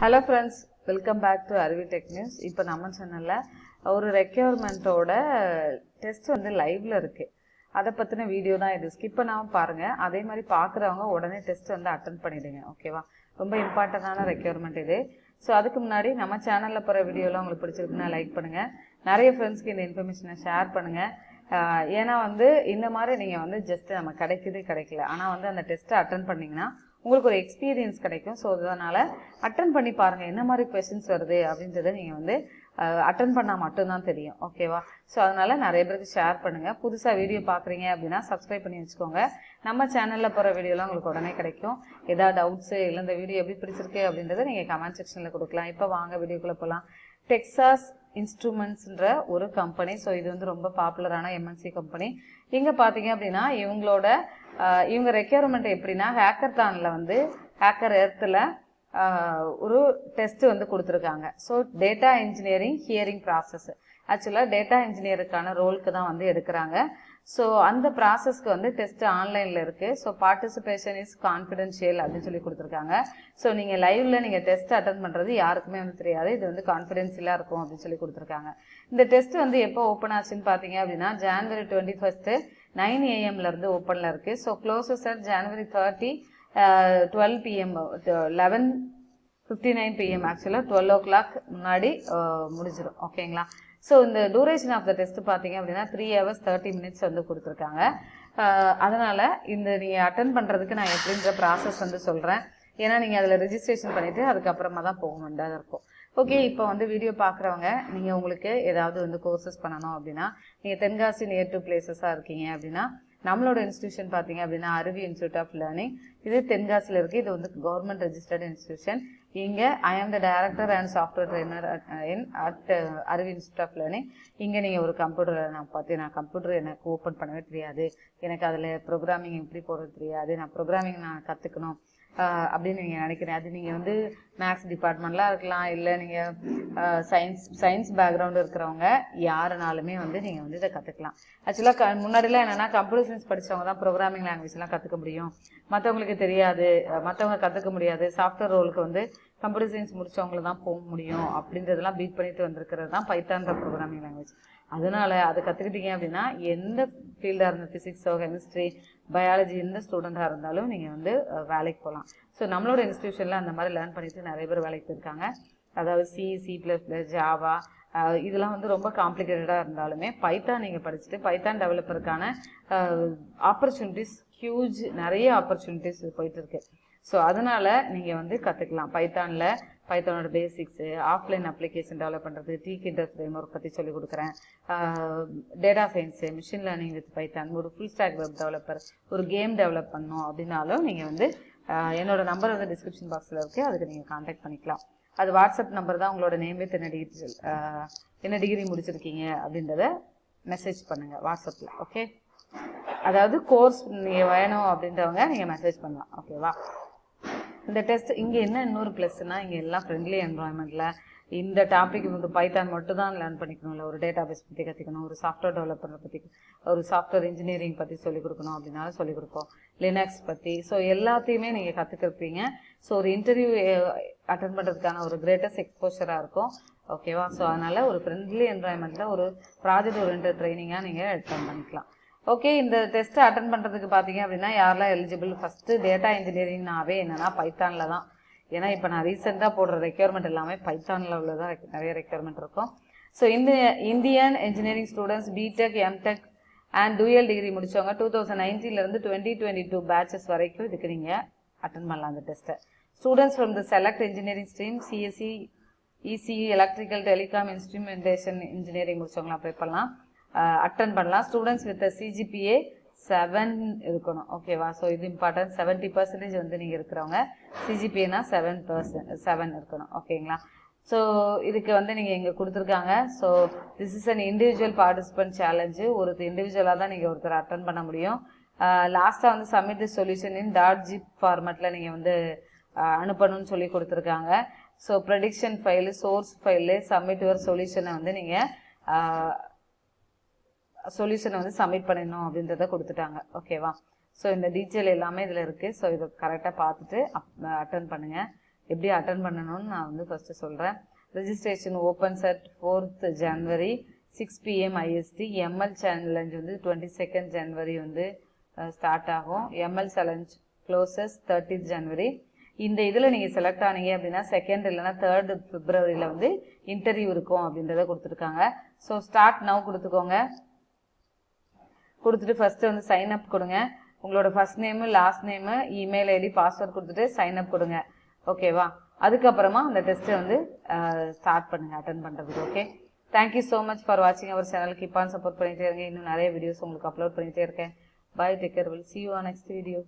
Hello friends, welcome back to Aruvi Tech News. இப்போ நம்ம சேனல்ல ஒரு ரெக்யர்மென்ட்டோட டெஸ்ட் வந்து லைவ்ல இருக்கு. அத பத்தின வீடியோ தான் இது. ஸ்கிப் பண்ணாம பாருங்க. அதே மாதிரி பார்க்கறவங்க உடனே டெஸ்ட் வந்து அட்டெண்ட் பண்ணிடுங்க. ஓகேவா? ரொம்ப இம்பார்ட்டன்ட்டான ரெக்யர்மென்ட் இது. சோ அதுக்கு முன்னாடி நம்ம சேனல்ல போற வீடியோலாம் உங்களுக்கு பிடிச்சிருக்குன்னா லைக் பண்ணுங்க. நிறைய ஃப்ரெண்ட்ஸ்க்கு இந்த இன்ஃபர்மேஷனை ஷேர் பண்ணுங்க. ஏன்னா வந்து இந்த மாதிரி நீங்க வந்து ஜஸ்ட் நம்ம கிடைக்கல. ஆனா வந்து அந்த டெஸ்ட்டை அட்டெண்ட் பண்ணீங்கன்னா உங்களுக்கு ஒரு எக்ஸ்பீரியன்ஸ் கிடைக்கும். ஸோ அதனால அட்டன் பண்ணி பாருங்க என்ன மாதிரி கொஸ்டின்ஸ் வருது அப்படின்றத நீங்க வந்து அட்டன் பண்ணா மட்டும்தான் தெரியும். ஓகேவா? ஸோ அதனால நிறைய பேருக்கு ஷேர் பண்ணுங்க. புதுசா வீடியோ பாக்குறீங்க அப்படின்னா சப்ஸ்கிரைப் பண்ணி வச்சுக்கோங்க. நம்ம சேனல்ல போற வீடியோலாம் உங்களுக்கு உடனே கிடைக்கும். ஏதாவது டவுட்ஸ் இல்லை இந்த வீடியோ எப்படி பிடிச்சிருக்கு அப்படின்றத நீங்க கமெண்ட் செக்ஷன்ல கொடுக்கலாம். இப்போ வாங்க வீடியோக்குள்ள போகலாம். டெக்சாஸ் இன்ஸ்ட்ருமெண்ட்ஸ்ன்ற ஒரு கம்பெனி. ஸோ இது வந்து ரொம்ப பாப்புலரான எம்என்சி கம்பெனி. இங்க பாத்தீங்க அப்படின்னா இவங்க ரெக்யர்மெண்ட் எப்படின்னா ஹேக்கர்தான்ல வந்து ஹேக்கர் எர்த்தில் ஒரு டெஸ்ட் வந்து கொடுத்துருக்காங்க. So data engineering hearing process ஆக்சுவலாக டேட்டா இன்ஜினியருக்கான ரோலுக்கு தான் வந்து எடுக்கிறாங்க. ஸோ அந்த ப்ராசஸ்க்கு வந்து டெஸ்ட் ஆன்லைனில் இருக்குது. ஸோ பார்ட்டிசிபேஷன் இஸ் கான்ஃபிடென்ஷியல் அப்படின்னு சொல்லி கொடுத்துருக்காங்க. ஸோ நீங்கள் லைவ்ல நீங்கள் டெஸ்ட் அட்டன் பண்ணுறது யாருக்குமே வந்து தெரியாது. இது வந்து கான்ஃபிடென்ஷியலாக இருக்கும் அப்படின்னு சொல்லி கொடுத்துருக்காங்க. இந்த டெஸ்ட் வந்து எப்போ ஓப்பன் ஆச்சுன்னு பார்த்தீங்க அப்படின்னா January 21 9 AM இருந்து ஓப்பனில் இருக்குது. So closes at January 30 12 PM 11:59 PM ஆக்சுவலாக 12 o'clock முன்னாடி முடிஞ்சிடும். ஓகேங்களா? ஸோ இந்த டூரேஷன் ஆஃப் த டெஸ்ட் பார்த்தீங்க அப்படின்னா 3 hours 30 minutes வந்து கொடுத்துருக்காங்க. அதனால இந்த நீங்கள் அட்டன் பண்ணுறதுக்கு நான் எப்படின்ற ப்ராசஸ் வந்து சொல்கிறேன். ஏன்னா நீங்கள் அதில் ரெஜிஸ்ட்ரேஷன் பண்ணிவிட்டு அதுக்கப்புறமா தான் போக வேண்டியதாக இருக்கும். ஓகே, இப்போ வந்து வீடியோ பார்க்குறவங்க நீங்கள் உங்களுக்கு ஏதாவது வந்து கோர்சஸ் பண்ணணும் அப்படின்னா நீங்கள் தென்காசி நியர் டு பிளேசஸாக இருக்கீங்க அப்படின்னா நம்மளோட இன்ஸ்டியூஷன் பார்த்தீங்க அப்படின்னா அருவி இன்ஸ்டியூட் ஆஃப் லேர்னிங். இது தென்காசியில் இருக்குது. இது வந்து கவர்மெண்ட் ரெஜிஸ்டர்டு இன்ஸ்டியூஷன். இங்கே ஐ ஆம் the director and software trainer at அருவி இன்ஸ்டியூட் ஆஃப் லேர்னிங். இங்கே நீங்கள் ஒரு கம்ப்யூட்டரை நான் கம்ப்யூட்டர் எனக்கு ஓப்பன் பண்ணவே தெரியாது, எனக்கு அதில் ப்ரோக்ராமிங் எப்படி போடுறது தெரியாது, நான் ப்ரோக்ராமிங் நான் கற்றுக்கணும் அப்படின்னு நீங்கள் நினைக்கிறேன். அது நீங்கள் வந்து மேக்ஸ் டிபார்ட்மெண்ட்லாம் இருக்கலாம், இல்லை நீங்கள் சயின்ஸ் பேக்ரவுண்டு இருக்கிறவங்க யாருனாலுமே வந்து நீங்கள் வந்து இதை கற்றுக்கலாம். ஆக்சுவலாக முன்னாடிலாம் என்னென்னா கம்ப்யூட்டர் சயின்ஸ் படித்தவங்க தான் ப்ரோக்ராமிங் லாங்குவேஜ்லாம் கற்றுக்க முடியும், மற்றவங்களுக்கு தெரியாது, மற்றவங்க கற்றுக்க முடியாது. சாஃப்ட்வேர் ரோலுக்கு வந்து கம்ப்யூட்டர் சயின்ஸ் முடித்தவங்களை தான் போக முடியும் அப்படின்றதெல்லாம் பீட் பண்ணிட்டு வந்திருக்கிறது தான் பைத்தான்ற ப்ரோக்ராமிங் லாங்குவேஜ். அதனால அதை கற்றுக்கிட்டீங்க அப்படின்னா எந்த ஃபீல்டாக இருந்தாலும் ஃபிசிக்ஸோ கெமிஸ்ட்ரி பயாலஜி எந்த ஸ்டூடெண்ட்டாக இருந்தாலும் நீங்கள் வந்து வேலைக்கு போகலாம். ஸோ நம்மளோட இன்ஸ்டியூஷனில் அந்த மாதிரி லேர்ன் பண்ணிட்டு நிறைய பேர் வேலைக்கு போயிருக்காங்க. அதாவது C++, ஜாவா இதெல்லாம் வந்து ரொம்ப காம்ப்ளிகேட்டடாக இருந்தாலுமே பைத்தான் நீங்கள் படிச்சுட்டு பைத்தான் டெவலப்பருக்கான ஆப்பர்ச்சுனிட்டிஸ் ஹியூஜ், நிறைய ஆப்பர்ச்சுனிட்டிஸ் போயிட்டு இருக்கு. ஸோ அதனால நீங்கள் வந்து கற்றுக்கலாம். பைத்தானோட பேசிக்ஸு, ஆஃப்லைன் அப்ளிகேஷன் டெவலப் பண்ணுறது, டீகிண்டர் ஃப்ரேம்வொர்க் பற்றி சொல்லிக் கொடுக்குறேன், data science, machine learning with Python, ஒரு ஃபுல் ஸ்டாக் வெப் டெவலப்பர், ஒரு கேம் டெவலப் பண்ணணும் அப்படின்னாலும் நீங்கள் வந்து என்னோட நம்பர் வந்து டிஸ்கிரிப்ஷன் பாக்ஸில் இருக்குது, அதுக்கு நீங்கள் கான்டாக்ட் பண்ணிக்கலாம். அது வாட்ஸ்அப் நம்பர் தான். உங்களோட நேம் வித் என்ன டிகிரி முடிச்சிருக்கீங்க அப்படின்றத மெசேஜ் பண்ணுங்கள் வாட்ஸ்அப்பில். ஓகே, அதாவது கோர்ஸ் நீங்கள் வேணும் அப்படின்றவங்க நீங்கள் மெசேஜ் பண்ணலாம். ஓகேவா? இந்த டெஸ்ட் இங்கே என்ன இன்னொரு ப்ளஸ்னா இங்கே எல்லாம் ஃப்ரெண்ட்லி என்வரான்மெண்ட்டில் இந்த டாபிக் வந்து பைத்தான் மட்டும் தான் லேர்ன் பண்ணிக்கணும், இல்லை ஒரு டேட்டா பேஸ் பற்றி கற்றுக்கணும், ஒரு சாஃப்ட்வேர் டெவலப்பரை பற்றி, ஒரு சாஃப்ட்வேர் இன்ஜினியரிங் பற்றி சொல்லிக் கொடுக்கணும் அப்படின்னாலும் சொல்லிக் கொடுப்போம், லினக்ஸ் பற்றி. ஸோ எல்லாத்தையுமே நீங்கள் கற்றுக்கிருப்பீங்க. ஸோ ஒரு இன்டர்வியூ அட்டன் பண்ணுறதுக்கான ஒரு கிரேட்டஸ்ட் எக்ஸ்போஷராக இருக்கும். ஓகேவா? ஸோ அதனால் ஒரு ஃப்ரெண்ட்லி என்வரான்மெண்ட்டில் ஒரு ப்ராஜெக்ட் ஓரியன்டட் ட்ரைனிங்காக நீங்கள் அட்டன் பண்ணிக்கலாம். ஓகே, இந்த டெஸ்ட்டை அட்டன் பண்ணுறதுக்கு பார்த்தீங்க அப்படின்னா யாரெல்லாம் எலிஜிபிள்? ஃபஸ்ட்டு டேட்டா இன்ஜினியரிங்னாவே என்னென்னா பைத்தானில் தான். ஏன்னா இப்போ நான் ரீசெண்டாக போடுற ரெக்யர்மெண்ட் எல்லாமே பைத்தானில் உள்ளதான் நிறைய ரெக்யர்மெண்ட் இருக்கும். So Indian engineering students BTech MTech and dual degree முடித்தவங்க 2019 2022 பேட்சஸ் வரைக்கும் இதுக்கு நீங்கள் அட்டன் பண்ணலாம் அந்த டெஸ்ட்டை. Students from the select engineering stream CSE, ECE, electrical, telecom, instrumentation engineering முடிச்சவங்களாம் அப்ளை பண்ணலாம், அட்டன் பண்ணலாம். ஸ்டூடெண்ட்ஸ் வித் CGPA 7 இருக்கணும். ஓகேவா? ஸோ இது இம்பார்ட்டன்ட். 70% வந்து நீங்கள் இருக்கிறவங்க CGPAனா 7% இருக்கணும். ஓகேங்களா? ஸோ இதுக்கு வந்து நீங்கள் இங்கே கொடுத்துருக்காங்க. So this is an individual participant challenge. ஒரு இண்டிவிஜுவலாக தான் நீங்கள் ஒருத்தர் அட்டன் பண்ண முடியும். லாஸ்ட்டாக வந்து சப்மிட் சொல்யூஷன் இன் .zip ஃபார்மேட்டில் நீங்கள் வந்து அனுப்பணும்னு சொல்லி கொடுத்துருக்காங்க. So prediction file, source file, submit your சொல்யூஷனை வந்து நீங்கள் சொல்யூஷனை வந்து சப்மிட் பண்ணணும் அப்படின்றத கொடுத்துட்டாங்க. ஓகேவா? ஸோ இந்த டீட்டெயில் எல்லாமே இதில் இருக்குது. ஸோ இதை கரெக்டாக பார்த்துட்டு அட்டன் பண்ணுங்கள். எப்படி அட்டன் பண்ணணும்னு நான் வந்து ஃபஸ்ட்டு சொல்கிறேன். Registration opens at 4th January 6 PM IST. ML challenge வந்து 22nd January வந்து ஸ்டார்ட் ஆகும். ML challenge closes 30th January. இந்த இதில் நீங்கள் செலக்ட் ஆனீங்க அப்படின்னா 2nd இல்லைனா 3rd February வந்து இன்டர்வியூ இருக்கும் அப்படின்றத கொடுத்துருக்காங்க. ஸோ ஸ்டார்ட் நவ் கொடுத்துக்கோங்க. கொடுத்துட்டு ஃபஸ்ட்டு வந்து சைன் அப் கொடுங்க. உங்களோட first name, last name, email ID, password கொடுத்துட்டு சைன் அப் கொடுங்க. ஓகேவா? அதுக்கப்புறமா அந்த டெஸ்ட்டை வந்து ஸ்டார்ட் பண்ணுங்கள் அட்டன் பண்ணுறதுக்கு. Okay, thank you so much for வாட்சிங் our channel. Keep on support பண்ணிகிட்டே இருங்க. இன்னும் நிறைய வீடியோஸ் உங்களுக்கு அப்லோட் பண்ணிகிட்டே இருக்கேன். Bye, take care. Will see you on next video.